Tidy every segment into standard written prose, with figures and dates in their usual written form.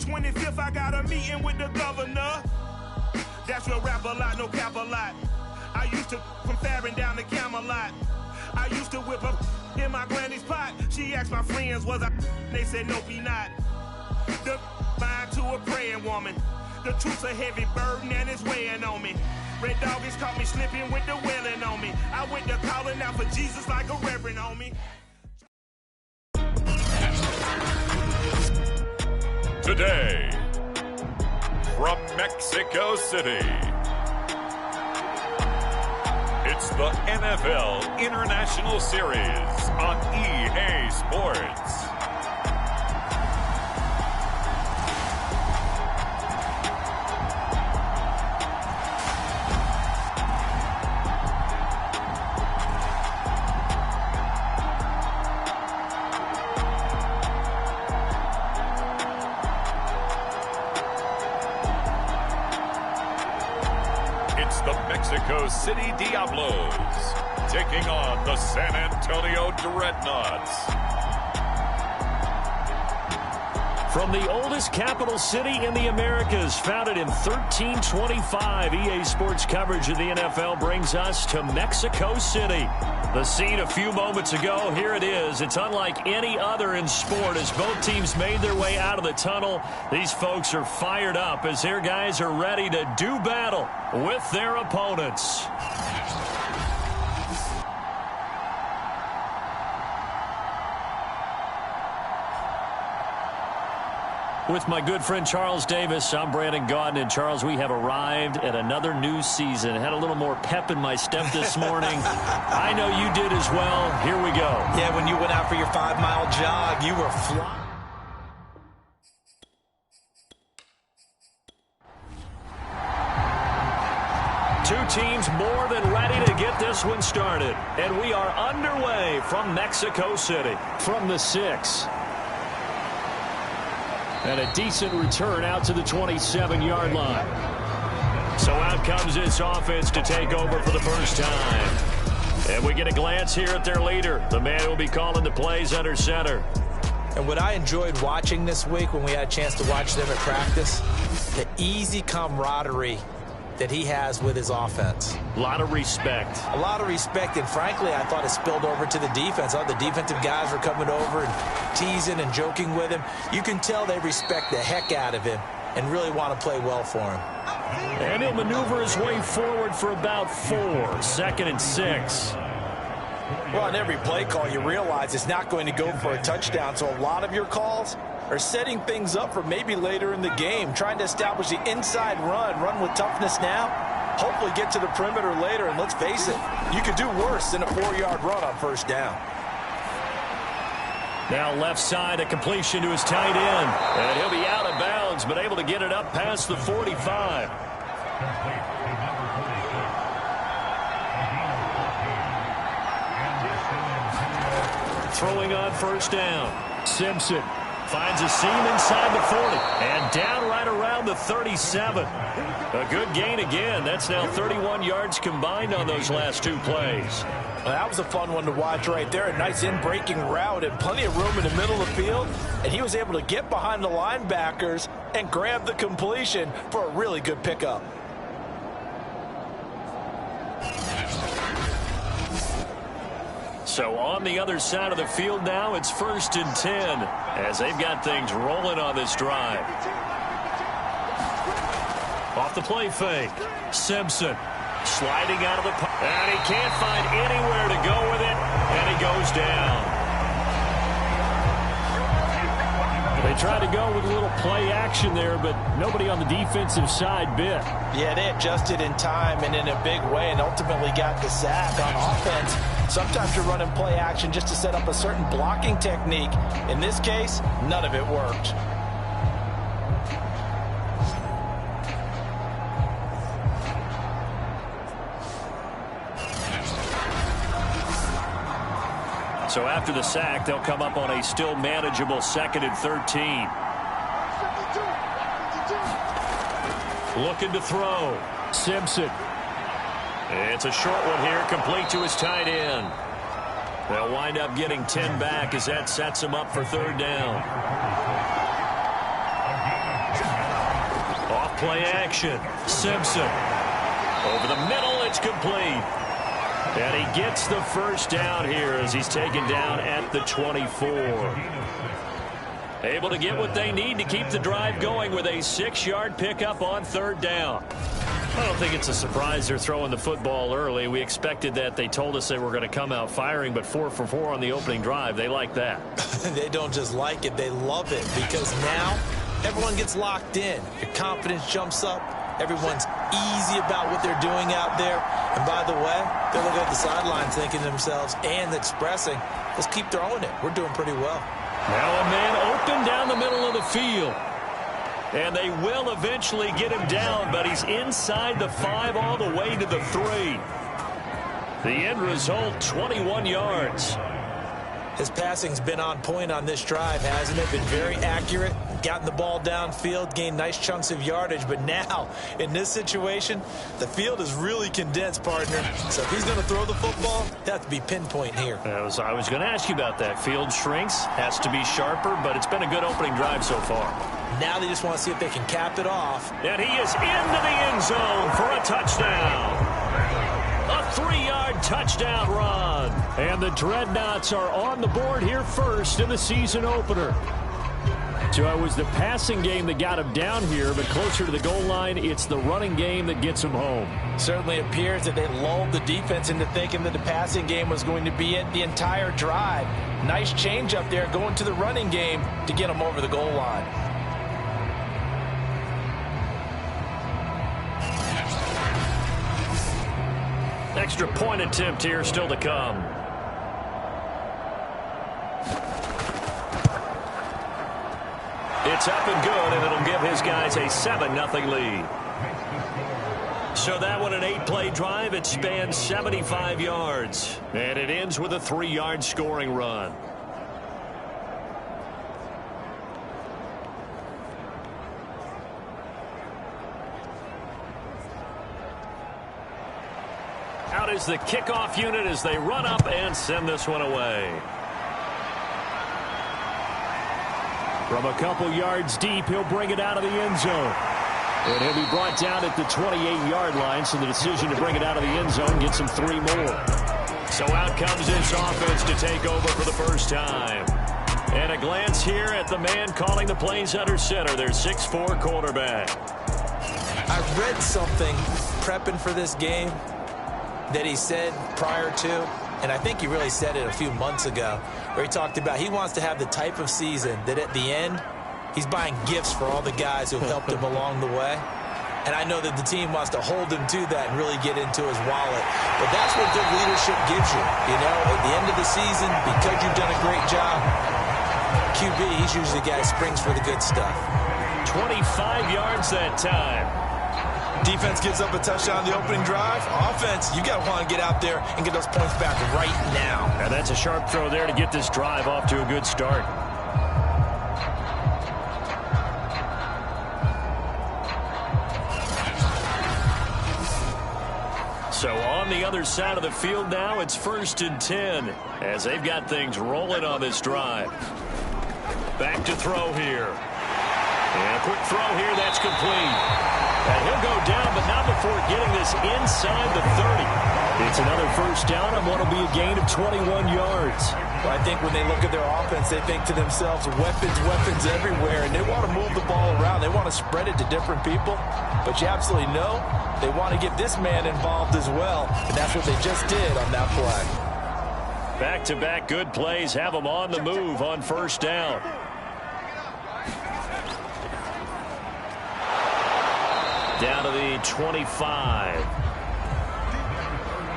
25th, I got a meeting with the governor. That's real rap a lot, no cap a lot. I used to from Farron down to Camelot. I used to whip up in my granny's pot. She asked my friends, was I? They said, nope, he not. The mind to a praying woman. The truth's a heavy burden and it's weighing on me. Red doggies caught me slipping with the wailing on me. I went to calling out for Jesus like a reverend on me. Today, from Mexico City, it's the NFL International Series on EA Sports. The Mexico City Diablos taking on the San Antonio Dreadnoughts. From the oldest capital city in the Americas, founded in 1325, EA Sports coverage of the NFL brings us to Mexico City. The scene a few moments ago, here it is. It's unlike any other in sport as both teams made their way out of the tunnel. These folks are fired up as their guys are ready to do battle with their opponents. With my good friend Charles Davis, I'm Brandon Gaudin. And Charles, we have arrived at another new season. Had a little more pep in my step this morning. I know you did as well. Here we go. Yeah, when you went out for your 5-mile jog, you were flying. Two teams more than ready to get this one started. And we are underway from Mexico City. From the 6. And a decent return out to the 27-yard line. So out comes this offense to take over for the first time. And we get a glance here at their leader, the man who will be calling the plays under center. And what I enjoyed watching this week when we had a chance to watch them at practice, the easy camaraderie that he has with his offense. A lot of respect. A lot of respect, and frankly, I thought it spilled over to the defense. All the defensive guys were coming over and teasing and joking with him. You can tell they respect the heck out of him and really want to play well for him. And he'll maneuver his way forward for about 4. 2nd and 6. Well, on every play call, you realize it's not going to go for a touchdown, so a lot of your calls are setting things up for maybe later in the game, trying to establish the inside run with toughness now, hopefully get to the perimeter later, and let's face it, you could do worse than a 4-yard run on first down. Now left side, a completion to his tight end, and he'll be out of bounds, but able to get it up past the 45. Throwing on first down. Simpson finds a seam inside the 40 and down right around the 37. A good gain again. That's now 31 yards combined on those last 2 plays. Well, that was a fun one to watch right there. A nice in-breaking route and plenty of room in the middle of the field. And he was able to get behind the linebackers and grab the completion for a really good pickup. So on the other side of the field now, it's 1st and 10 as they've got things rolling on this drive. Off the play fake. Simpson sliding out of the pocket. And he can't find anywhere to go with it. And he goes down. They tried to go with a little play action there, but nobody on the defensive side bit. Yeah, they adjusted in time and in a big way and ultimately got the sack on offense. Sometimes you're running play action just to set up a certain blocking technique. In this case, none of it worked. So after the sack, they'll come up on a still manageable 2nd and 13. Looking to throw. Simpson. It's a short one here, complete to his tight end. They'll wind up getting 10 back as that sets them up for 3rd down. play action. Simpson. Over the middle, it's complete. And he gets the first down here as he's taken down at the 24. Able to get what they need to keep the drive going with a 6-yard pickup on third down. I don't think it's a surprise they're throwing the football early. We expected that. They told us they were going to come out firing, but 4 for 4 on the opening drive. They like that. They don't just like it, they love it, because now everyone gets locked in. Your confidence jumps up. Everyone's easy about what they're doing out there. And by the way, they're looking at the sidelines thinking to themselves and expressing, let's keep throwing it. We're doing pretty well. Now a man open down the middle of the field. And they will eventually get him down, but he's inside the 5 all the way to the 3. The end result, 21 yards. His passing's been on point on this drive, hasn't it? Been very accurate, gotten the ball downfield, gained nice chunks of yardage. But now, in this situation, the field is really condensed, partner. So if he's going to throw the football, that has to be pinpoint here. I was going to ask you about that. Field shrinks, has to be sharper, but it's been a good opening drive so far. Now they just want to see if they can cap it off. And he is into the end zone for a touchdown. A 3-yard touchdown run. And the Dreadnoughts are on the board here first in the season opener. So it was the passing game that got him down here, but closer to the goal line, it's the running game that gets him home. Certainly appears that they lulled the defense into thinking that the passing game was going to be it the entire drive. Nice change up there going to the running game to get him over the goal line. Extra point attempt here still to come. It's up and good, and it'll give his guys a 7-0 lead. So that one, an 8-play drive. It spans 75 yards. And it ends with a 3-yard scoring run. Out is the kickoff unit as they run up and send this one away. From a couple yards deep, he'll bring it out of the end zone. And he'll be brought down at the 28-yard line, so the decision to bring it out of the end zone gets him 3 more. So out comes this offense to take over for the first time. And a glance here at the man calling the plays under center, their 6'4" quarterback. I read something prepping for this game that he said prior to, and I think he really said it a few months ago, where he talked about he wants to have the type of season that at the end, he's buying gifts for all the guys who have helped him along the way. And I know that the team wants to hold him to that and really get into his wallet. But that's what good leadership gives you. You know, at the end of the season, because you've done a great job, QB, he's usually the guy who springs for the good stuff. 25 yards that time. Defense gives up a touchdown on the opening drive. Offense, you got to want to get out there and get those points back right now. And that's a sharp throw there to get this drive off to a good start. So on the other side of the field now, it's 1st and 10 as they've got things rolling on this drive. Back to throw here. And a quick throw here, that's complete. And he'll go down, but not before getting this inside the 30. It's another first down on what will be a gain of 21 yards. Well, I think when they look at their offense, they think to themselves, weapons everywhere, and they want to move the ball around. They want to spread it to different people. But you absolutely know they want to get this man involved as well, and that's what they just did on that play. Back-to-back good plays have them on the move on first down. Down to the 25.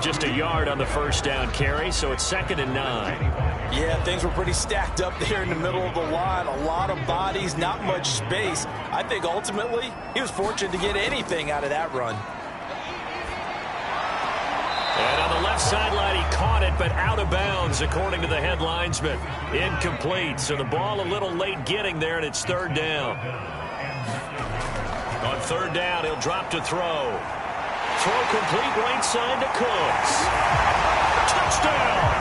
Just a yard on the first down carry, so it's 2nd and 9. Yeah, things were pretty stacked up there in the middle of the line. A lot of bodies, not much space. I think ultimately he was fortunate to get anything out of that run. And on the left sideline, he caught it, but out of bounds, according to the head linesman. Incomplete, so the ball a little late getting there, and it's 3rd down. On 3rd down, he'll drop to throw. Throw complete right side to Cooks. Touchdown!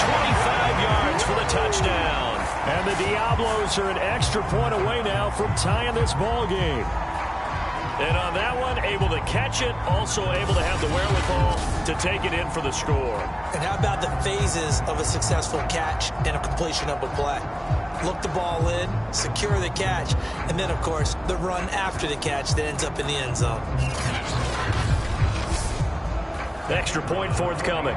25 yards for the touchdown. And the Diablos are an extra point away now from tying this ball game. And on that one, able to catch it, also able to have the wherewithal to take it in for the score. And how about the phases of a successful catch and a completion of a play? Look the ball in, secure the catch, and then, of course, the run after the catch that ends up in the end zone. Extra point forthcoming.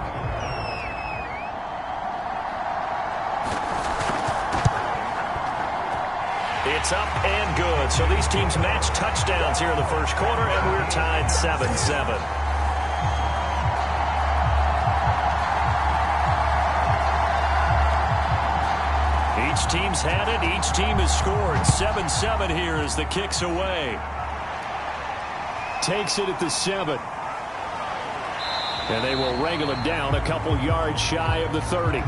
It's up and good. So these teams match touchdowns here in the first quarter, and we're tied 7-7. Each team's had it. Each team has scored. 7-7 here as the kick's away. Takes it at the 7. And they will wrangle him down a couple yards shy of the 30.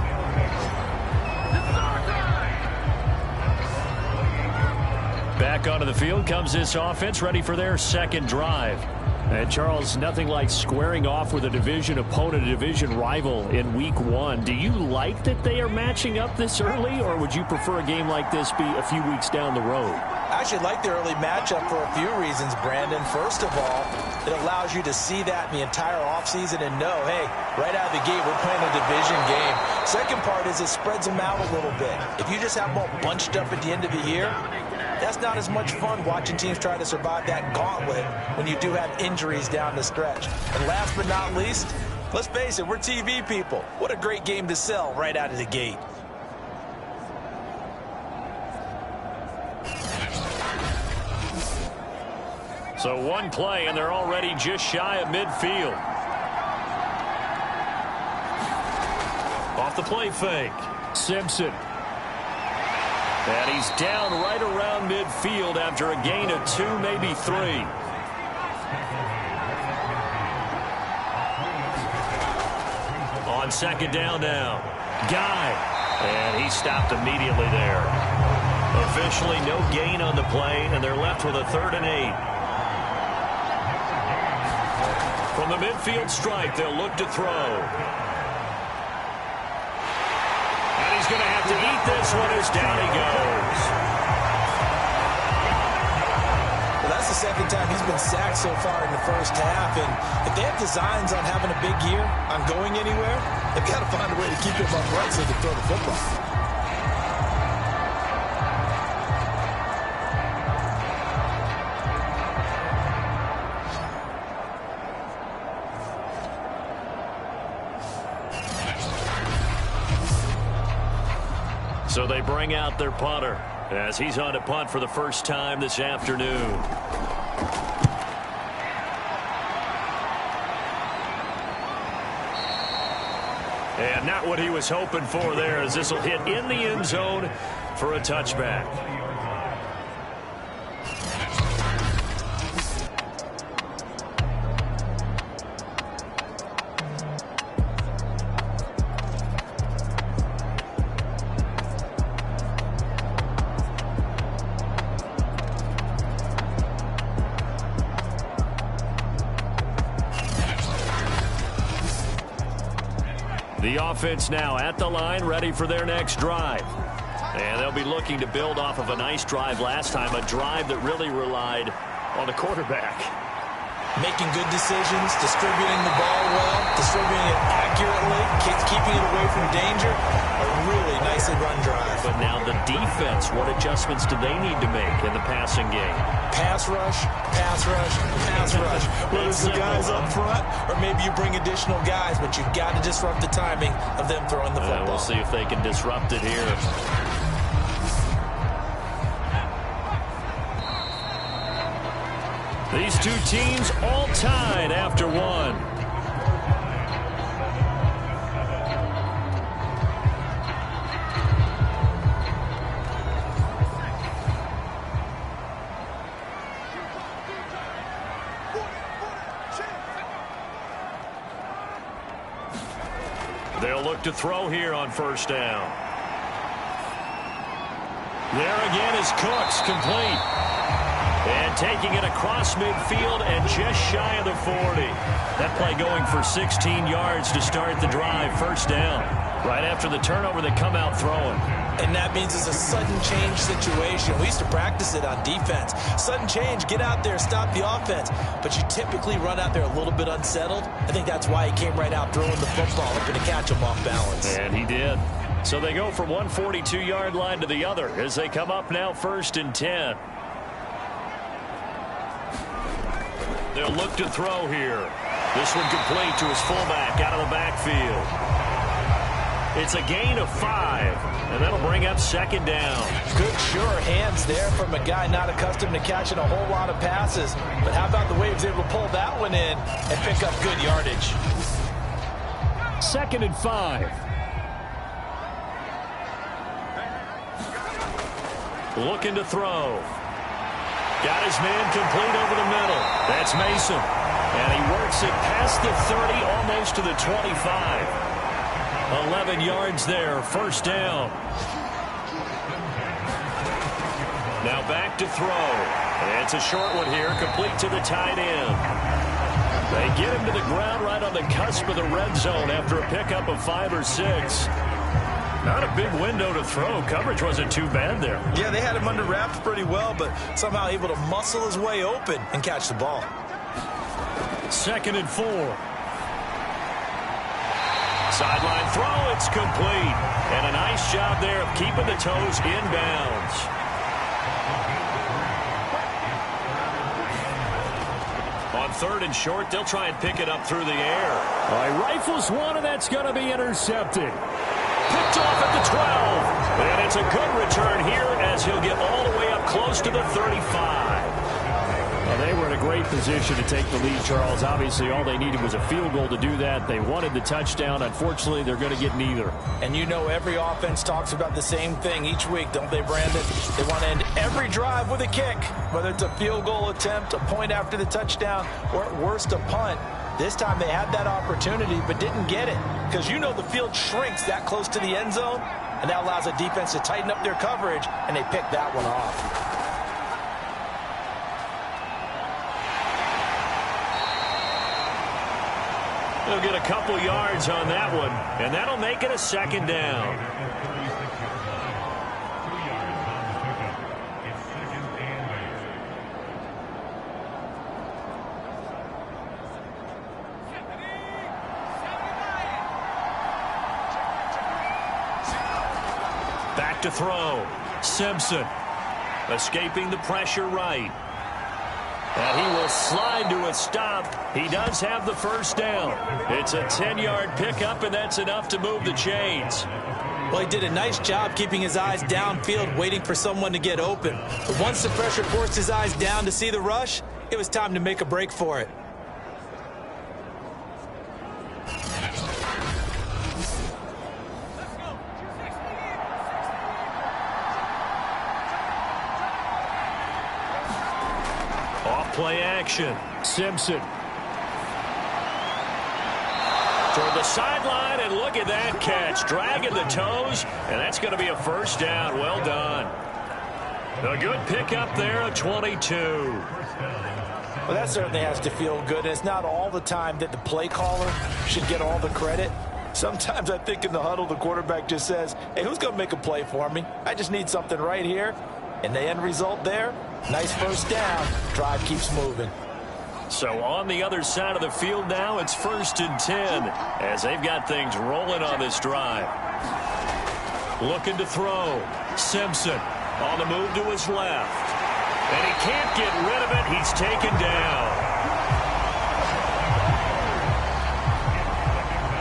Back onto the field comes this offense, ready for their second drive. And Charles, nothing like squaring off with a division opponent, a division rival in week 1. Do you like that they are matching up this early, or would you prefer a game like this be a few weeks down the road? I actually like the early matchup for a few reasons, Brandon. First of all, it allows you to see that in the entire offseason and know, hey, right out of the gate, we're playing a division game. Second part is it spreads them out a little bit. If you just have them all bunched up at the end of the year, that's not as much fun watching teams try to survive that gauntlet when you do have injuries down the stretch. And last but not least, let's face it, we're TV people. What a great game to sell right out of the gate. So one play, and they're already just shy of midfield. Off the play fake. Simpson. And he's down right around midfield after a gain of 2, maybe 3. On second down now. Guy. And he stopped immediately there. Officially no gain on the play, and they're left with a 3rd and 8. From the midfield stripe, they'll look to throw. And he's going to have to eat this one as down he goes. Well, that's the second time he's been sacked so far in the first half. And if they have designs on having a big year, on going anywhere, they've got to find a way to keep him upright so they can throw the football. So they bring out their punter as he's on to punt for the first time this afternoon. And not what he was hoping for there, as this will hit in the end zone for a touchback. The offense now at the line, ready for their next drive. And they'll be looking to build off of a nice drive last time, a drive that really relied on the quarterback. Making good decisions, distributing the ball well, distributing it accurately, keeping it away from danger. A really nicely run drive. But now the defense, what adjustments do they need to make in the passing game? Pass rush, pass rush, pass rush. Whether it's the guys up front or maybe you bring additional guys, but you've got to disrupt the timing of them throwing the football. We'll see if they can disrupt it here. These two teams all tied after one. They'll look to throw here on first down. There again is Cooks, complete. And taking it across midfield and just shy of the 40. That play going for 16 yards to start the drive. First down. Right after the turnover, they come out throwing. And that means it's a sudden change situation. We used to practice it on defense. Sudden change, get out there, stop the offense. But you typically run out there a little bit unsettled. I think that's why he came right out throwing the football, hoping to catch him off balance. And he did. So they go from one 42-yard line to the other as they come up now 1st and 10. They'll look to throw here. This one complete to his fullback out of the backfield. It's a gain of 5, and that'll bring up 2nd down. Good, sure hands there from a guy not accustomed to catching a whole lot of passes. But how about the way he was able to pull that one in and pick up good yardage? 2nd and 5. Looking to throw. Got his man complete over the middle. That's Mason. And he works it past the 30, almost to the 25. 11 yards there, 1st down. Now back to throw. And it's a short one here, complete to the tight end. They get him to the ground right on the cusp of the red zone after a pickup of 5 or 6. Not a big window to throw. Coverage wasn't too bad there. Yeah, they had him under wraps pretty well, but somehow able to muscle his way open and catch the ball. 2nd and 4. Sideline throw, it's complete. And a nice job there of keeping the toes inbounds. On 3rd and short, they'll try and pick it up through the air. All right, rifles one, and that's going to be intercepted. Picked off at the 12. And it's a good return here as he'll get all the way up close to the 35. Well, they were in a great position to take the lead, Charles. Obviously, all they needed was a field goal to do that. They wanted the touchdown. Unfortunately, they're going to get neither. And you know every offense talks about the same thing each week, don't they, Brandon? They want to end every drive with a kick, whether it's a field goal attempt, a point after the touchdown, or at worst a punt. This time they had that opportunity but didn't get it because you know the field shrinks that close to the end zone, and that allows the defense to tighten up their coverage, and they picked that one off. They'll get a couple yards on that one, and that'll make it a 2nd down. Back to throw. Simpson escaping the pressure right. And he will slide to a stop. He does have the 1st down. It's a 10-yard pickup, and that's enough to move the chains. Well, he did a nice job keeping his eyes downfield, waiting for someone to get open. But once the pressure forced his eyes down to see the rush, it was time to make a break for it. Play action. Simpson. Toward the sideline, and look at that catch. Dragging the toes, and that's going to be a 1st down. Well done. A good pickup there, a 22. Well, that certainly has to feel good. And it's not all the time that the play caller should get all the credit. Sometimes I think in the huddle, the quarterback just says, hey, who's going to make a play for me? I just need something right here. And the end result there, nice 1st down. Drive keeps moving. So on the other side of the field now, it's 1st and 10 as they've got things rolling on this drive. Looking to throw. Simpson on the move to his left. And he can't get rid of it. He's taken down.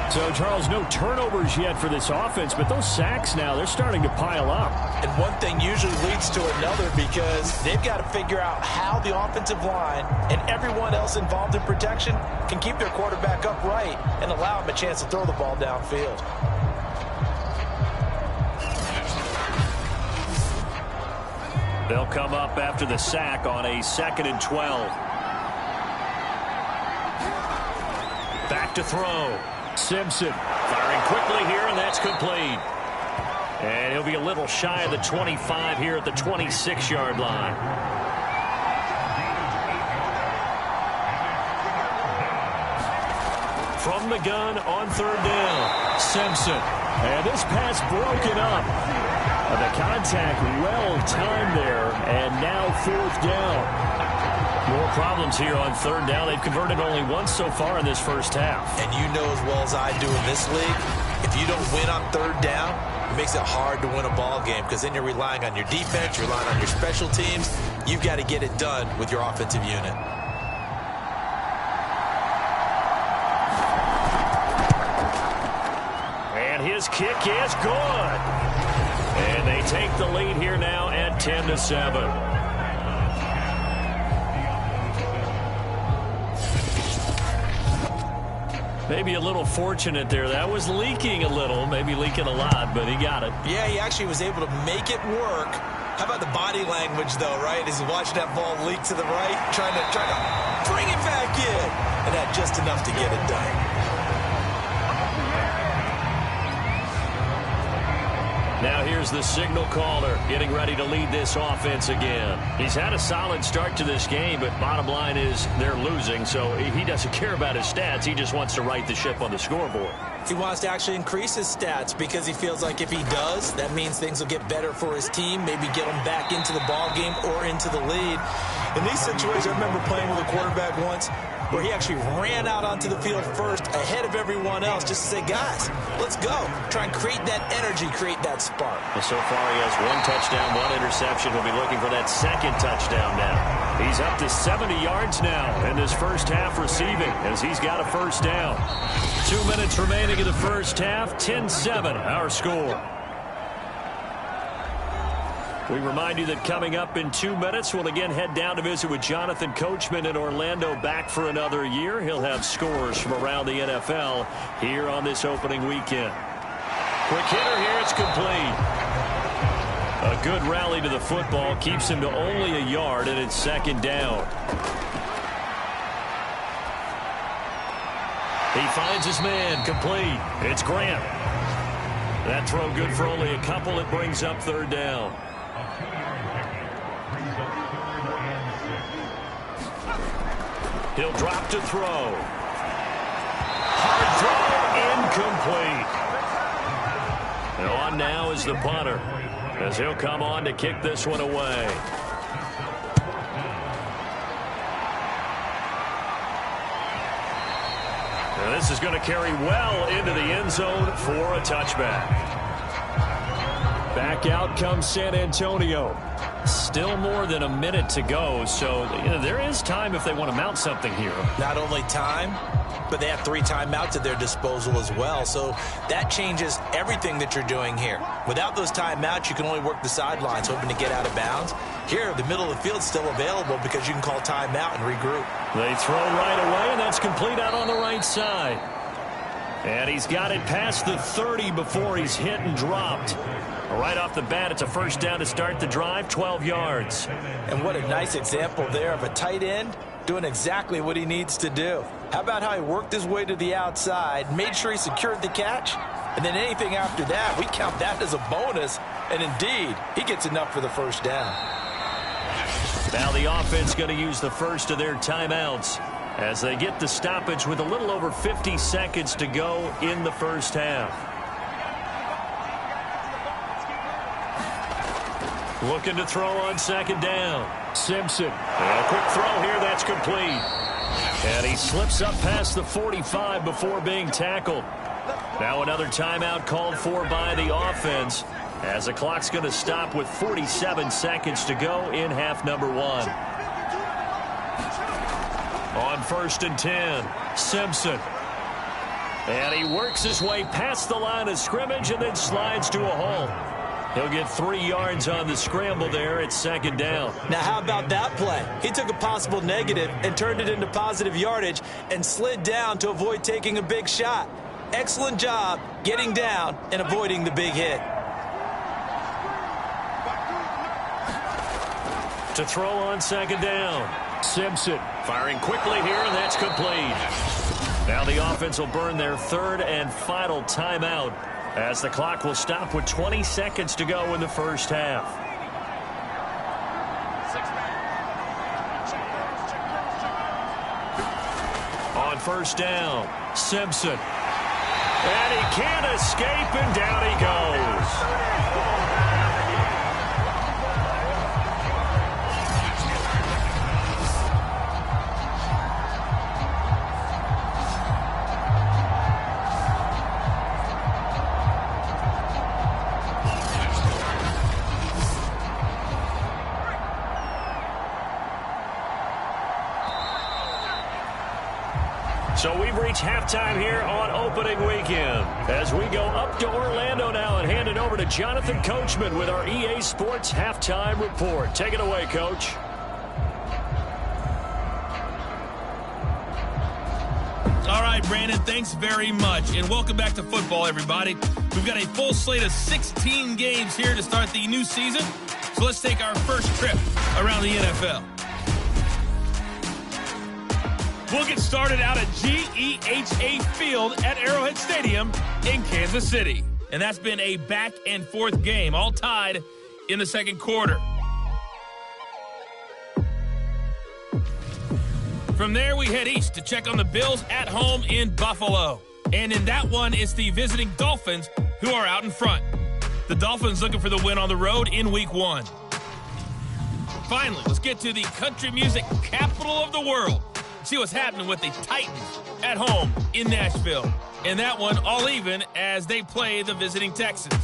So, Charles, no turnovers yet for this offense, but those sacks now, they're starting to pile up. And one thing usually leads to another because they've got to figure out how the offensive line and everyone else involved in protection can keep their quarterback upright and allow him a chance to throw the ball downfield. They'll come up after the sack on a 2nd and 12. Back to throw. Simpson firing quickly here, and that's complete. And he'll be a little shy of the 25 here at the 26-yard line. From the gun on 3rd down, Simpson And this pass broken up. The contact well timed there, and now 4th down. More problems here on 3rd down. They've converted only once so far in this first half. And you know as well as I do in this league, if you don't win on 3rd down, it makes it hard to win a ball game because then you're relying on your defense, you're relying on your special teams. You've got to get it done with your offensive unit. And his kick is good. And they take the lead here now at 10-7. Maybe a little fortunate there. That was leaking a little, maybe leaking a lot, but he got it. Yeah, he actually was able to make it work. How about the body language, though, right? As he watched that ball leak to the right, trying to bring it back in. And had just enough to get it done. Now here's the signal caller getting ready to lead this offense again. He's had a solid start to this game, but bottom line is they're losing, so he doesn't care about his stats. He just wants to right the ship on the scoreboard. He wants to actually increase his stats because he feels like if he does, that means things will get better for his team, maybe get him back into the ball game or into the lead. In these situations, I remember playing with a quarterback once where he actually ran out onto the field first ahead of everyone else just to say, guys, let's go. Try and create that energy, create that spark. Well, so far he has 1 touchdown, 1 interception. He'll be looking for that 2nd touchdown now. He's up to 70 yards now in this first half receiving as he's got a 1st down. 2 minutes remaining in the first half, 10-7 our score. We remind you that coming up in 2 minutes, we'll again head down to visit with Jonathan Coachman in Orlando, back for another year. He'll have scores from around the NFL here on this opening weekend. Quick hitter here, it's complete. A good rally to the football keeps him to only a yard, and it's 2nd down. He finds his man, complete. It's Grant. That throw good for only a couple. It brings up 3rd down. He'll drop to throw. Hard throw, incomplete. And on now is the punter, as he'll come on to kick this one away. And this is going to carry well into the end zone for a touchback. Back out comes San Antonio. Still more than a minute to go, so there is time if they want to mount something here. Not only time, but they have 3 timeouts at their disposal as well, so that changes everything that you're doing here. Without those timeouts, you can only work the sidelines, hoping to get out of bounds. Here, the middle of the field's still available because you can call timeout and regroup. They throw right away, and that's complete out on the right side. And he's got it past the 30 before he's hit and dropped. Right off the bat, it's a 1st down to start the drive, 12 yards. And what a nice example there of a tight end doing exactly what he needs to do. How about how he worked his way to the outside, made sure he secured the catch, and then anything after that, we count that as a bonus. And indeed, he gets enough for the 1st down. Now the offense going to use the first of their timeouts as they get the stoppage with a little over 50 seconds to go in the first half. Looking to throw on 2nd down. Simpson. A quick throw here, that's complete. And he slips up past the 45 before being tackled. Now another timeout called for by the offense as the clock's going to stop with 47 seconds to go in half number 1. On 1st and 10, Simpson. And he works his way past the line of scrimmage and then slides to a halt. He'll get 3 yards on the scramble there. It's 2nd down. Now, how about that play? He took a possible negative and turned it into positive yardage and slid down to avoid taking a big shot. Excellent job getting down and avoiding the big hit. To throw on 2nd down. Simpson firing quickly here, and that's complete. Now the offense will burn their 3rd and final timeout, as the clock will stop with 20 seconds to go in the first half. On 1st down, Simpson. And he can't escape, and down he goes. So we've reached halftime here on opening weekend as we go up to Orlando now and hand it over to Jonathan Coachman with our EA Sports halftime report. Take it away, Coach. All right, Brandon, thanks very much. And welcome back to football, everybody. We've got a full slate of 16 games here to start the new season. So let's take our first trip around the NFL. We'll get started out at GEHA Field at Arrowhead Stadium in Kansas City. And that's been a back-and-forth game, all tied in the second quarter. From there, we head east to check on the Bills at home in Buffalo. And in that one, it's the visiting Dolphins who are out in front. The Dolphins looking for the win on the road in Week 1. Finally, let's get to the country music capital of the world. See what's happening with the Titans at home in Nashville. And that one all even as they play the visiting Texans.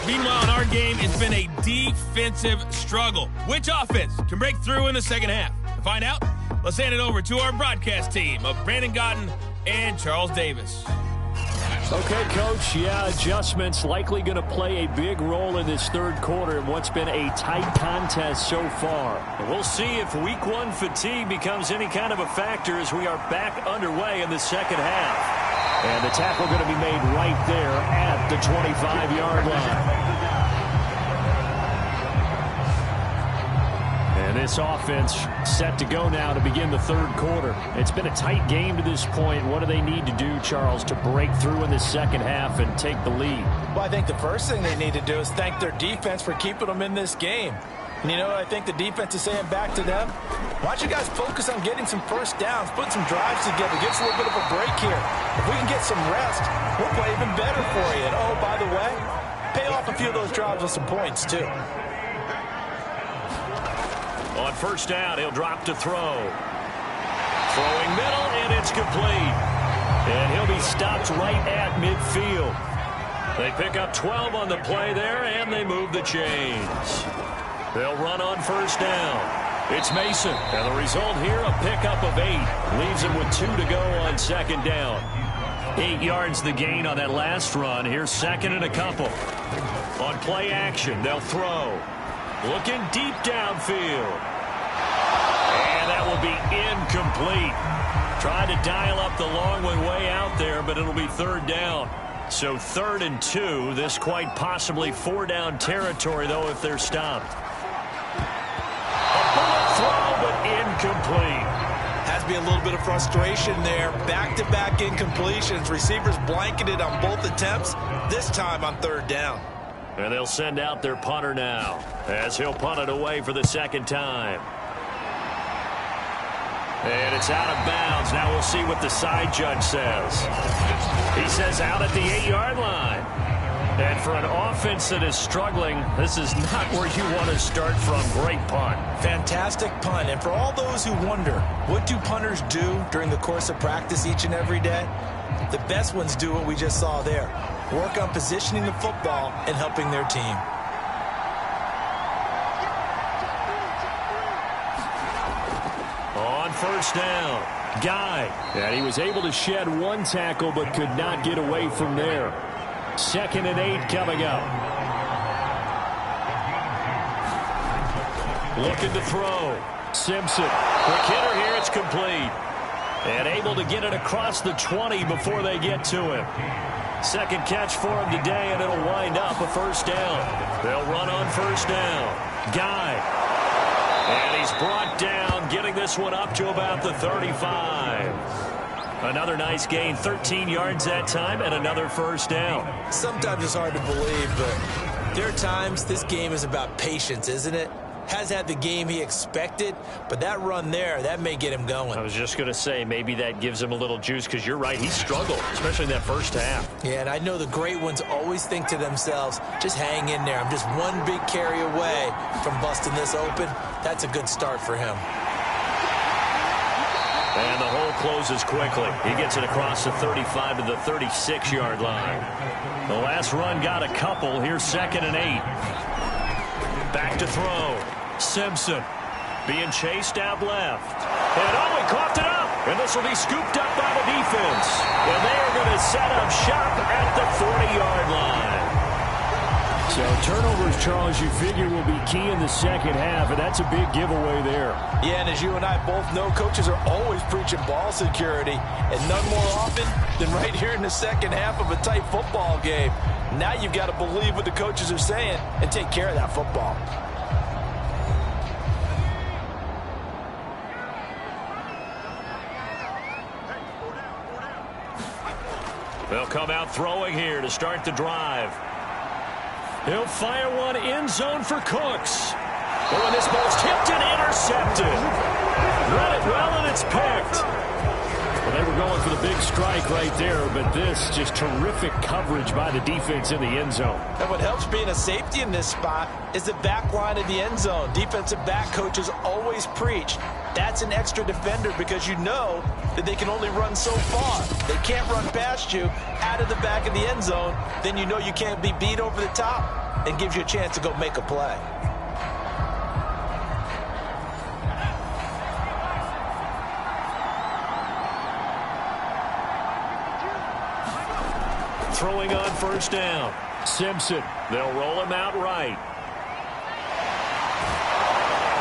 Meanwhile, in our game, it's been a defensive struggle. Which offense can break through in the second half? To find out, let's hand it over to our broadcast team of Brandon Godden and Charles Davis. Okay, Coach, adjustments likely going to play a big role in this third quarter in what's been a tight contest so far. We'll see if Week 1 fatigue becomes any kind of a factor as we are back underway in the second half. And the tackle going to be made right there at the 25-yard line. And this offense set to go now to begin the third quarter. It's been a tight game to this point. What do they need to do, Charles, to break through in the second half and take the lead? Well, I think the first thing they need to do is thank their defense for keeping them in this game. And you know what I think the defense is saying back to them? Why don't you guys focus on getting some first downs, put some drives together, give us a little bit of a break here. If we can get some rest, we'll play even better for you. And oh, by the way, pay off a few of those drives with some points, too. On first down, he'll drop to throw. Throwing middle, and it's complete. And he'll be stopped right at midfield. They pick up 12 on the play there, and they move the chains. They'll run on first down. It's Mason, and the result here, a pickup of 8. Leaves him with 2 to go on second down. 8 yards the gain on that last run. Here's second and a couple. On play action, they'll throw. Looking deep downfield. And that will be incomplete. Trying to dial up the long one way out there, but it'll be third down. So 3rd and 2. This quite possibly 4-down territory, though, if they're stopped. A bullet throw, but incomplete. Has to be a little bit of frustration there. Back-to-back incompletions. Receivers blanketed on both attempts, this time on 3rd down. And they'll send out their punter now as he'll punt it away for the second time. And it's out of bounds. Now we'll see what the side judge says. He says out at the 8-yard line. And for an offense that is struggling, this is not where you want to start from. Great punt. Fantastic punt. And for all those who wonder, what do punters do during the course of practice each and every day? The best ones do what we just saw there. Work on positioning the football and helping their team. On first down, Guy. And he was able to shed 1 tackle but could not get away from there. 2nd and 8 coming up. Looking to throw. Simpson. Quick hitter here. It's complete. And able to get it across the 20 before they get to him. Second catch for him today, and it'll wind up a first down. They'll run on first down. Guy. And he's brought down, getting this one up to about the 35. Another nice gain, 13 yards that time, and another first down. Sometimes it's hard to believe, but there are times this game is about patience, isn't it? has had the game he expected, but that run there, that may get him going. I was just going to say, maybe that gives him a little juice, because you're right, he struggled, especially in that first half. Yeah, and I know the great ones always think to themselves, just hang in there. I'm just one big carry away from busting this open. That's a good start for him. And the hole closes quickly. He gets it across the 35 to the 36-yard line. The last run got a couple. Here's 2nd and 8. Back to throw. Simpson being chased out left. And oh, he coughed it up. And this will be scooped up by the defense. And they are going to set up shop at the 40-yard line. So turnovers, Charles, you figure will be key in the second half, and that's a big giveaway there. Yeah, and as you and I both know, coaches are always preaching ball security, and none more often than right here in the second half of a tight football game. Now you've got to believe what the coaches are saying and take care of that football. They'll come out throwing here to start the drive. He'll fire one end zone for Cooks. Oh, and this ball's tipped and intercepted. Read it well, and it's picked. Well, they were going for the big strike right there, but this just terrific coverage by the defense in the end zone. And what helps being a safety in this spot is the back line of the end zone. Defensive back coaches always preach. That's an extra defender because you know that they can only run so far. They can't run past you out of the back of the end zone. Then you know you can't be beat over the top and gives you a chance to go make a play. Throwing on first down. Simpson. They'll roll him out right.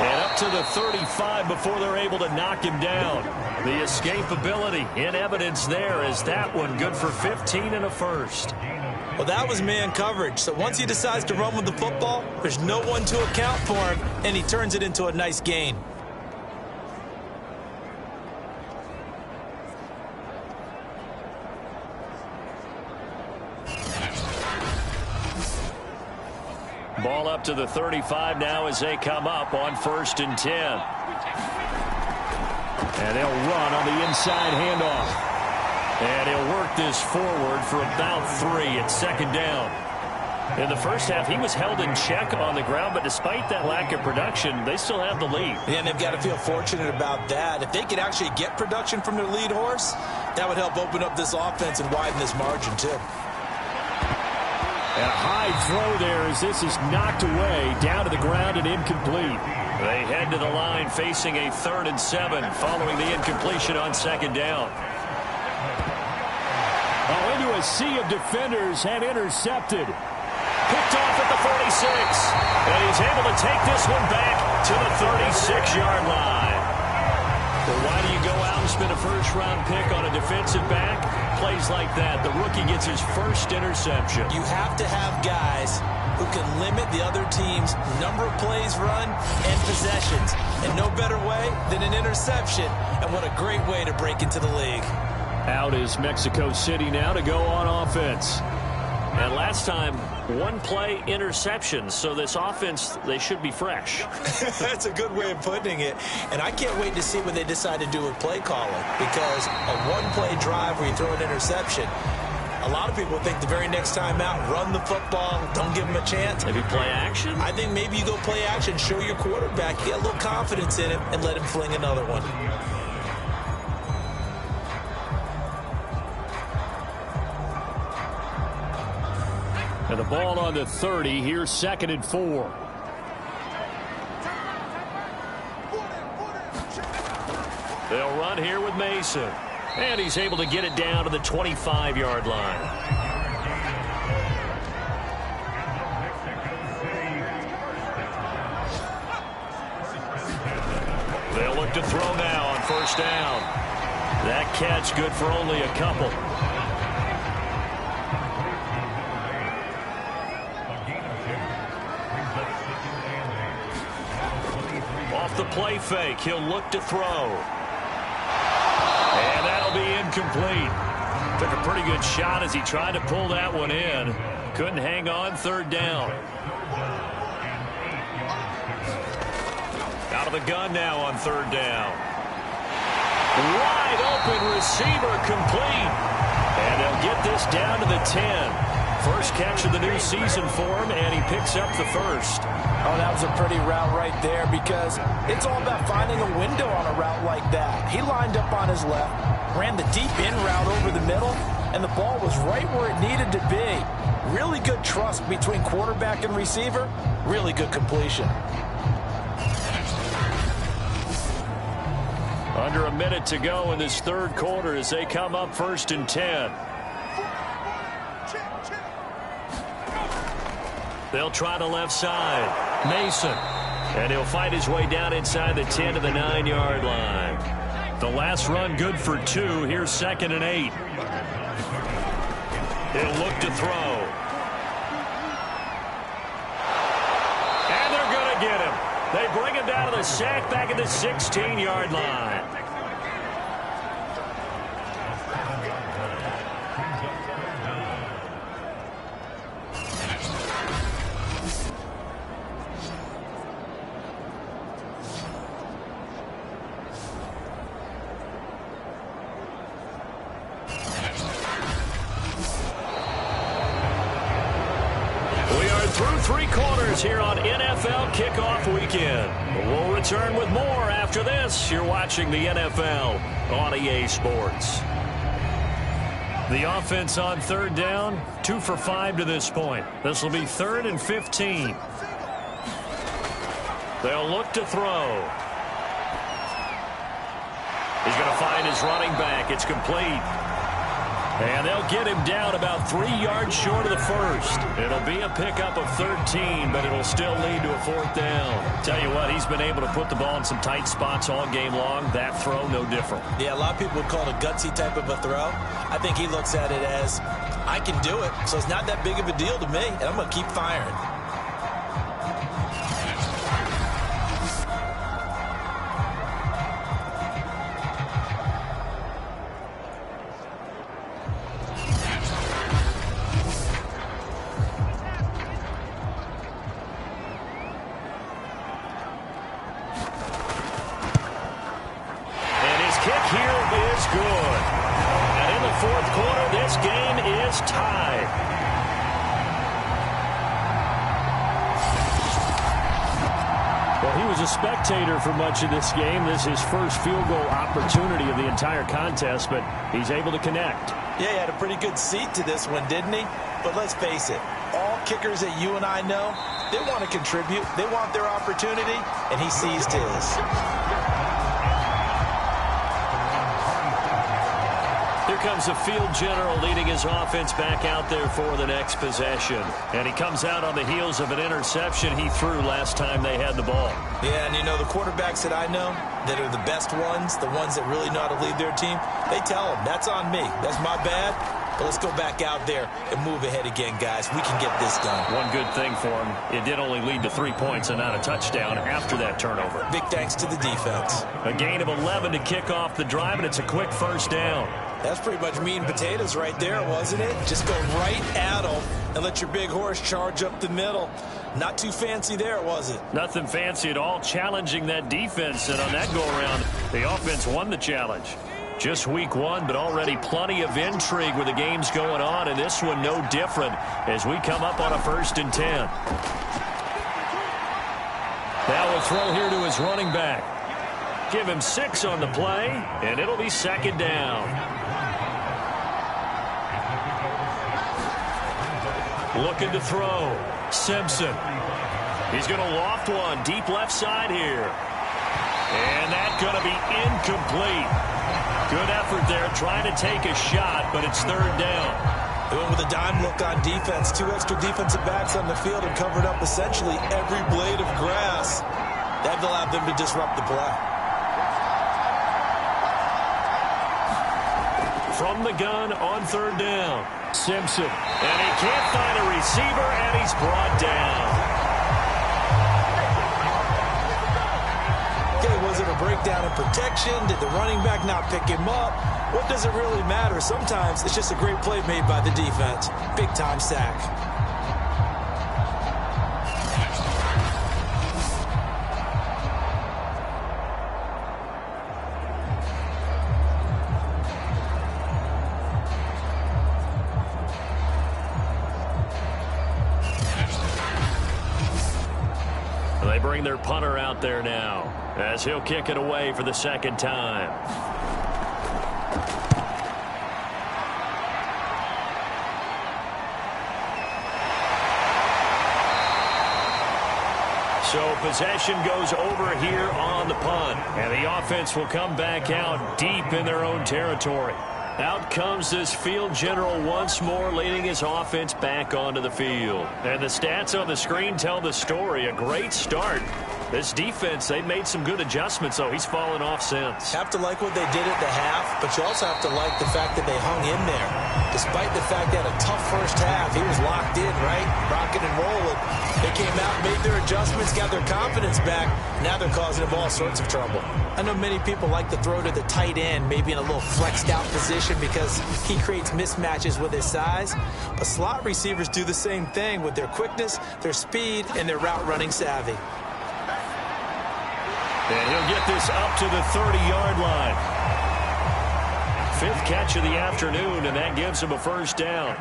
And up to the 35 before they're able to knock him down. The escapability in evidence there is that one good for 15 and a first. Well, that was man coverage. So once he decides to run with the football, there's no one to account for him, and he turns it into a nice gain. Ball up to the 35 now as they come up on 1st and 10. And they'll run on the inside handoff. And he'll work this forward for about 3 at 2nd down. In the first half, he was held in check on the ground, but despite that lack of production, they still have the lead. Yeah, and they've got to feel fortunate about that. If they could actually get production from their lead horse, that would help open up this offense and widen this margin, too. And a high throw there as this is knocked away, down to the ground and incomplete. They head to the line facing a 3rd and 7 following the incompletion on 2nd down. Oh, into a sea of defenders and intercepted. Picked off at the 46. And he's able to take this one back to the 36-yard line. Well, why do you go out and spend a first-round pick on a defensive back? Plays like that, the rookie gets his first interception. You have to have guys who can limit the other team's number of plays run and possessions. And no better way than an interception. And what a great way to break into the league. Out is Mexico City now to go on offense. And last time, 1-play interception. So this offense, they should be fresh. That's a good way of putting it. And I can't wait to see what they decide to do with play calling. Because a 1-play drive where you throw an interception, a lot of people think the very next time out, run the football, don't give them a chance. Maybe play action? I think maybe you go play action, show your quarterback, get a little confidence in him, and let him fling another one. And the ball on the 30. Here's 2nd and 4. They'll run here with Mason. And he's able to get it down to the 25-yard line. They'll look to throw now on 1st down. That catch good for only a couple. Off the play fake, he'll look to throw. And that'll be incomplete. Took a pretty good shot as he tried to pull that one in. Couldn't hang on 3rd down. the gun now on third down. Wide open receiver complete. And they'll get this down to the 10. First catch of the new season for him, and he picks up the first. Oh, that was a pretty route right there because it's all about finding a window on a route like that. He lined up on his left, ran the deep in route over the middle, and the ball was right where it needed to be. Really good trust between quarterback and receiver. Really good completion. Under a minute to go in this third quarter as they come up 1st and 10. They'll try the left side. Mason. And he'll fight his way down inside the 10 to the 9-yard line. The last run good for 2. Here's 2nd and 8. He'll look to throw. And they're going to get him. They bring him down to the sack back at the 16-yard line. Through 3 quarters here on NFL Kickoff Weekend. We'll return with more after this. You're watching the NFL on EA Sports. The offense on third down, 2 for 5 to this point. This will be 3rd and 15. They'll look to throw. He's going to find his running back. It's complete. And they'll get him down about 3 yards short of the first. It'll be a pickup of 13, but it'll still lead to a 4th down. Tell you what, he's been able to put the ball in some tight spots all game long. That throw, no different. Yeah, a lot of people would call it a gutsy type of a throw. I think he looks at it as, I can do it, so it's not that big of a deal to me, and I'm going to keep firing. Spectator for much of this game. This is his first field goal opportunity of the entire contest, but he's able to connect. Yeah, he had a pretty good seat to this one, didn't he? But let's face it, all kickers that you and I know, they want to contribute. They want their opportunity, and he seized his. Here comes the field general leading his offense back out there for the next possession. And he comes out on the heels of an interception he threw last time they had the ball. Yeah, and you know, the quarterbacks that I know that are the best ones, the ones that really know how to lead their team, they tell them, that's on me. That's my bad. But let's go back out there and move ahead again, guys. We can get this done. One good thing for him, it did only lead to 3 points and not a touchdown after that turnover. Big thanks to the defense. A gain of 11 to kick off the drive, and it's a quick 1st down. That's pretty much meat and potatoes right there, wasn't it? Just go right at them and let your big horse charge up the middle. Not too fancy there, was it? Nothing fancy at all, challenging that defense. And on that go-around, the offense won the challenge. Just week 1, but already plenty of intrigue with the games going on, and this one no different as we come up on a 1st and 10. Now a throw here to his running back. Give him 6 on the play, and it'll be 2nd down. Looking to throw. Simpson. He's going to loft one deep left side here. And that's going to be incomplete. Good effort there trying to take a shot, but it's 3rd down. They went with a dime look on defense. 2 extra defensive backs on the field and covered up essentially every blade of grass. That allowed them to disrupt the play. From the gun on 3rd down. Simpson. And he can't find a receiver, and he's brought down. Okay, was it a breakdown in protection? Did the running back not pick him up? What does it really matter? Sometimes it's just a great play made by the defense. Big-time sack. They bring their punter out there now as he'll kick it away for the second time. So possession goes over here on the punt. And the offense will come back out deep in their own territory. Out comes this field general once more, leading his offense back onto the field. And the stats on the screen tell the story. A great start. This defense, they've made some good adjustments, though. He's fallen off since. Have to like what they did at the half, but you also have to like the fact that they hung in there. Despite the fact they had a tough first half, he was locked in, right? Rocking and rolling. They came out, made their adjustments, got their confidence back. Now they're causing him all sorts of trouble. I know many people like to throw to the tight end, maybe in a little flexed out position because he creates mismatches with his size. But slot receivers do the same thing with their quickness, their speed, and their route running savvy. And he'll get this up to the 30-yard line. Fifth catch of the afternoon, and that gives him a first down.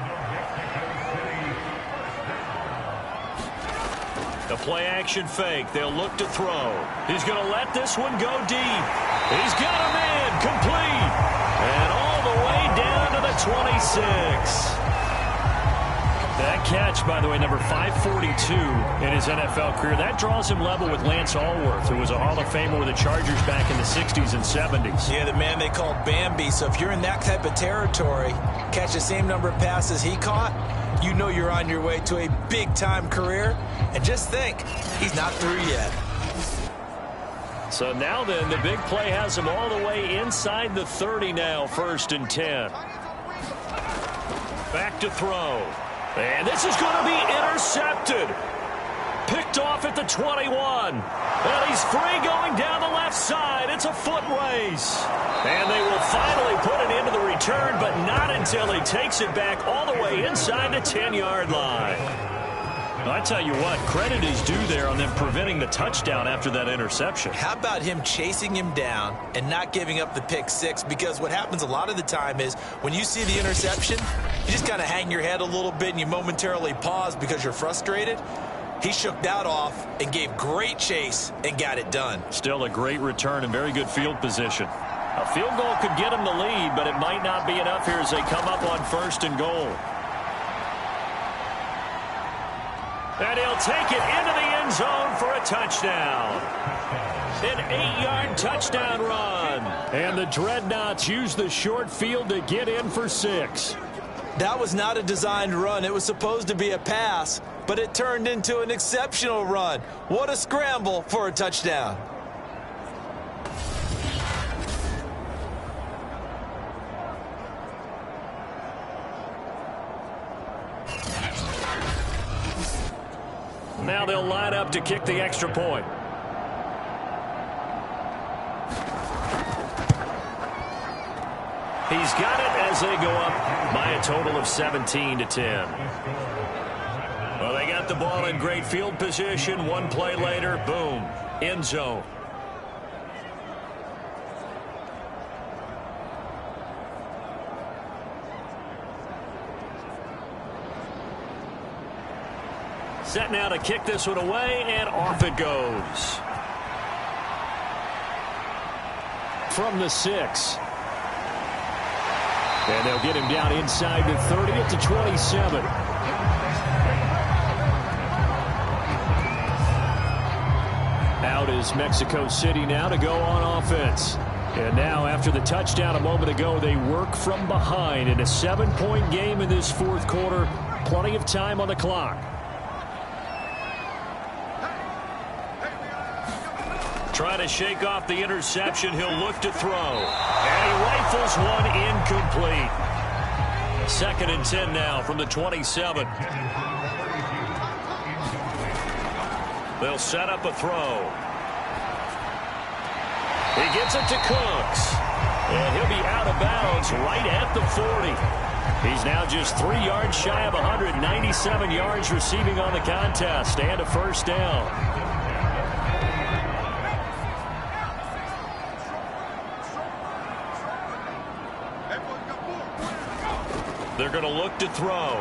The play-action fake. They'll look to throw. He's going to let this one go deep. He's got a man complete. And all the way down to the 26. That catch, by the way, number 542 in his NFL career. That draws him level with Lance Allworth, who was a Hall of Famer with the Chargers back in the 60s and 70s. Yeah, the man they called Bambi. So if you're in that type of territory, catch the same number of passes he caught, you know you're on your way to a big-time career. And just think, he's not through yet. So now then, the big play has him all the way inside the 30 now, 1st and 10. Back to throw. And this is going to be intercepted. Picked off at the 21. And he's free going down the left side. It's a foot race. And they will finally put an end to the return, but not until he takes it back all the way inside the 10-yard line. I tell you what, credit is due there on them preventing the touchdown after that interception. How about him chasing him down and not giving up the pick six? Because what happens a lot of the time is when you see the interception, you just kind of hang your head a little bit and you momentarily pause because you're frustrated. He shook that off and gave great chase and got it done. Still a great return and very good field position. A field goal could get him the lead, but it might not be enough here as they come up on 1st and goal. And he'll take it into the end zone for a touchdown. An 8-yard touchdown run. And the Dreadnoughts use the short field to get in for 6. That was not a designed run. It was supposed to be a pass, but it turned into an exceptional run. What a scramble for a touchdown. Now they'll line up to kick the extra point. He's got it as they go up by a total of 17-10. Well, they got the ball in great field position. One play later, boom, end zone. Set now to kick this one away, and off it goes. From the 6. And they'll get him down inside the 30 at the 27. Out is Mexico City now to go on offense. And now, after the touchdown a moment ago, they work from behind in a 7-point game in this 4th quarter. Plenty of time on the clock. Trying to shake off the interception. He'll look to throw. And he rifles one incomplete. 2nd and 10 now from the 27. They'll set up a throw. He gets it to Cooks. And he'll be out of bounds right at the 40. He's now just 3 yards shy of 197 yards receiving on the contest and a first down. They're going to look to throw.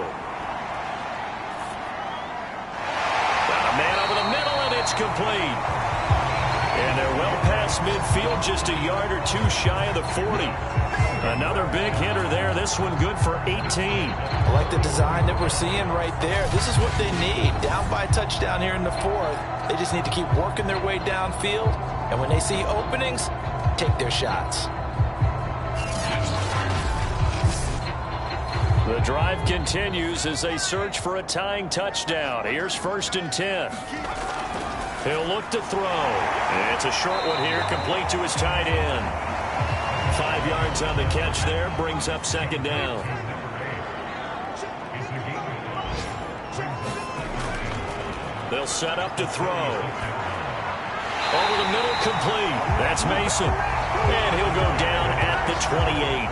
Got a man over the middle, and it's complete. And they're well past midfield, just a yard or two shy of the 40. Another big hitter there. This one good for 18. I like the design that we're seeing right there. This is what they need. Down by a touchdown here in the 4th. They just need to keep working their way downfield. And when they see openings, take their shots. The drive continues as they search for a tying touchdown. Here's 1st and 10. He'll look to throw. And it's a short one here, complete to his tight end. 5 yards on the catch there, brings up 2nd down. They'll set up to throw. Over the middle, complete. That's Mason. And he'll go down at the 28.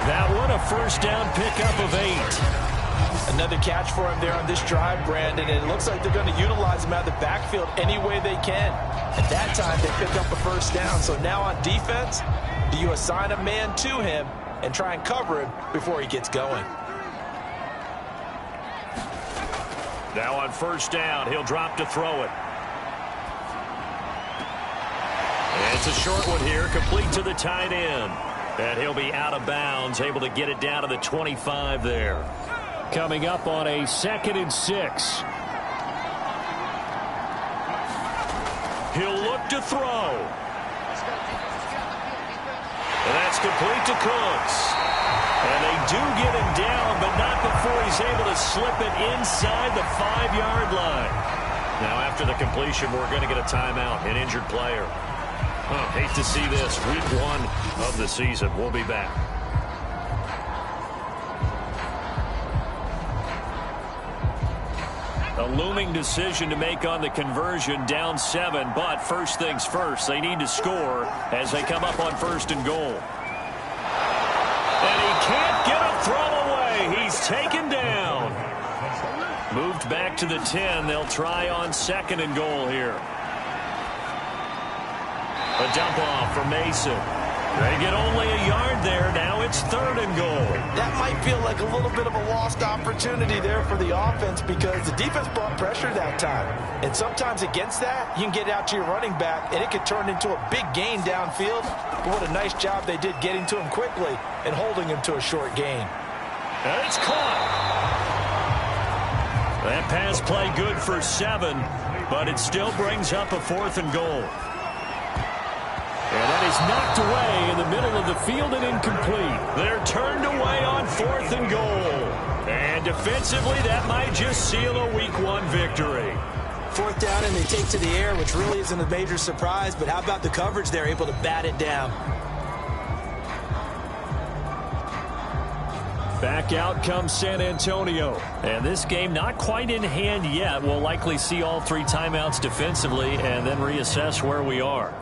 That one, a 1st down pickup of 8. Another catch for him there on this drive, Brandon. And it looks like they're going to utilize him out of the backfield any way they can. At that time, they pick up a 1st down. So now on defense, do you assign a man to him and try and cover him before he gets going? Now on 1st down, he'll drop to throw it. And it's a short one here, complete to the tight end. And he'll be out of bounds, able to get it down to the 25 there. Coming up on a 2nd and 6. He'll look to throw. And that's complete to Cooks. And they do get him down, but not before he's able to slip it inside the 5-yard line. Now, after the completion, we're going to get a timeout, an injured player. Hate to see this. Week 1 of the season. We'll be back. A looming decision to make on the conversion, down 7, but first things first, they need to score as they come up on 1st and goal. And he can't get a throw away. He's taken down. Moved back to the 10. They'll try on 2nd and goal here. A dump off for Mason. They get only a yard there. Now it's 3rd and goal. That might feel like a little bit of a lost opportunity there for the offense because the defense brought pressure that time. And sometimes against that, you can get out to your running back, and it could turn into a big gain downfield. But what a nice job they did getting to him quickly and holding him to a short gain. And it's caught. That pass play good for 7, but it still brings up a 4th and goal. And that is knocked away in the middle of the field and incomplete. They're turned away on 4th and goal. And defensively, that might just seal a Week 1 victory. 4th down, and they take to the air, which really isn't a major surprise. But how about the coverage? They're able to bat it down. Back out comes San Antonio. And this game not quite in hand yet. We'll likely see all 3 timeouts defensively and then reassess where we are.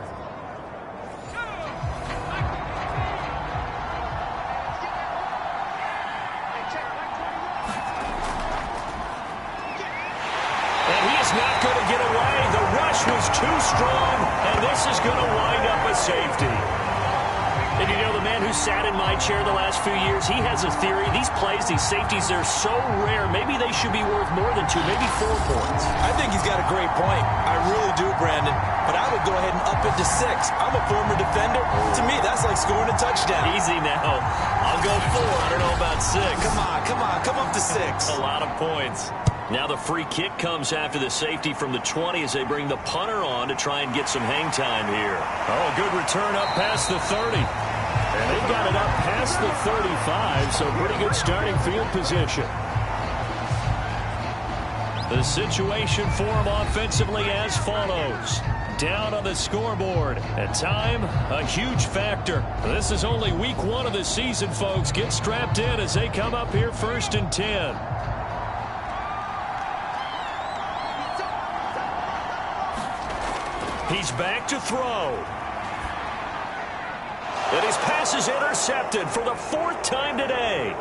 Not going to get away. The rush was too strong, and this is going to wind up a safety. And you know, the man who sat in my chair the last few years, he has a theory. These plays, these safeties, they're so rare. Maybe they should be worth more than 2, maybe 4 points. I think he's got a great point. I really do, Brandon. But I would go ahead and up it to 6. I'm a former defender. To me, that's like scoring a touchdown. Easy now. I'll go 4. I don't know about 6. Come on. Come up to 6. A lot of points. Now the free kick comes after the safety from the 20 as they bring the punter on to try and get some hang time here. Oh, good return up past the 30. And they got it up past the 35, so pretty good starting field position. The situation for them offensively as follows. Down on the scoreboard. At time, a huge factor. This is only Week 1 of the season, folks. Get strapped in as they come up here 1st and 10. He's back to throw. And his pass is intercepted for the 4th time today.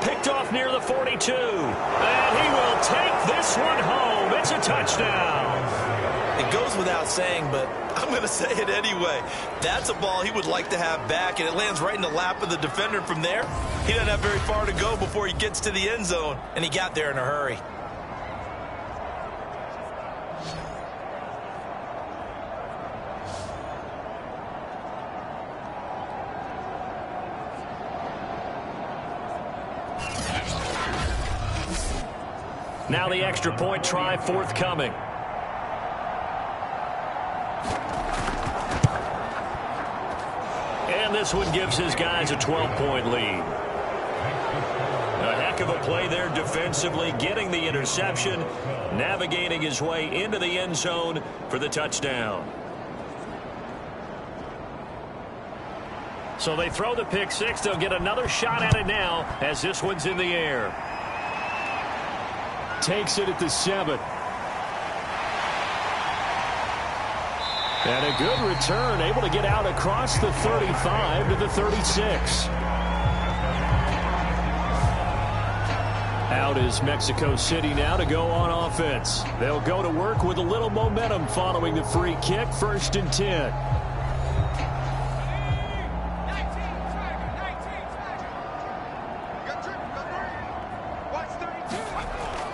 Picked off near the 42. And he will take this one home. It's a touchdown. It goes without saying, but I'm going to say it anyway. That's a ball he would like to have back, and it lands right in the lap of the defender from there. He doesn't have very far to go before he gets to the end zone, and he got there in a hurry. Now the extra point try forthcoming. And this one gives his guys a 12-point lead. A heck of a play there defensively, getting the interception, navigating his way into the end zone for the touchdown. So they throw the pick six. They'll get another shot at it now as this one's in the air. Takes it at the 7. And a good return, able to get out across the 35 to the 36. Out is Mexico City now to go on offense. They'll go to work with a little momentum following the free kick, 1st and 10.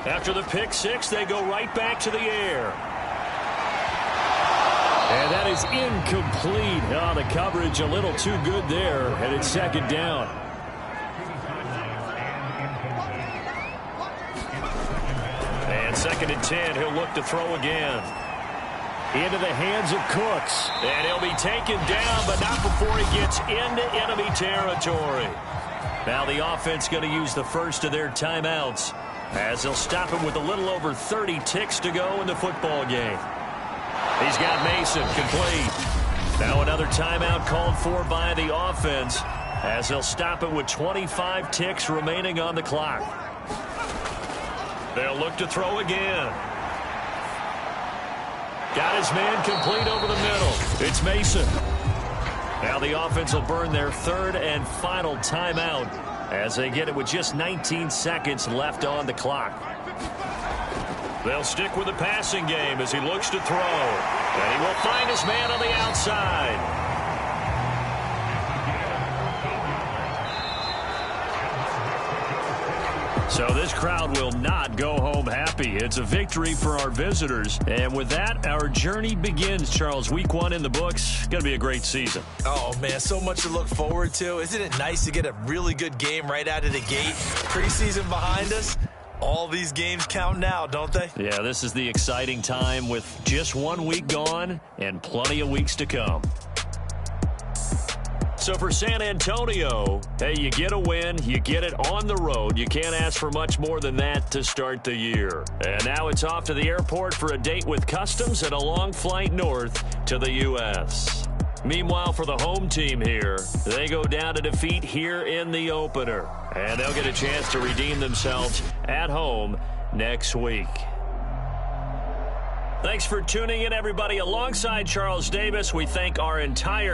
After the pick six, they go right back to the air. And that is incomplete. Oh, the coverage a little too good there, and it's 2nd down. And 2nd and 10, he'll look to throw again. Into the hands of Cooks. And he'll be taken down, but not before he gets into enemy territory. Now the offense going to use the first of their timeouts, as they'll stop him with a little over 30 ticks to go in the football game. He's got Mason complete. Now another timeout called for by the offense, as they'll stop it with 25 ticks remaining on the clock. They'll look to throw again. Got his man complete over the middle. It's Mason. Now the offense will burn their 3rd and final timeout, as they get it with just 19 seconds left on the clock. They'll stick with the passing game as he looks to throw. And he will find his man on the outside. So this crowd will not go home happy. It's a victory for our visitors. And with that, our journey begins, Charles. Week 1 in the books. Going to be a great season. Oh, man, so much to look forward to. Isn't it nice to get a really good game right out of the gate? Preseason behind us. All these games count now, don't they? Yeah, this is the exciting time with just 1 week gone and plenty of weeks to come. So for San Antonio, hey, you get a win, you get it on the road. You can't ask for much more than that to start the year. And now it's off to the airport for a date with Customs and a long flight north to the U.S. Meanwhile, for the home team here, they go down to defeat here in the opener. And they'll get a chance to redeem themselves at home next week. Thanks for tuning in, everybody. Alongside Charles Davis, we thank our entire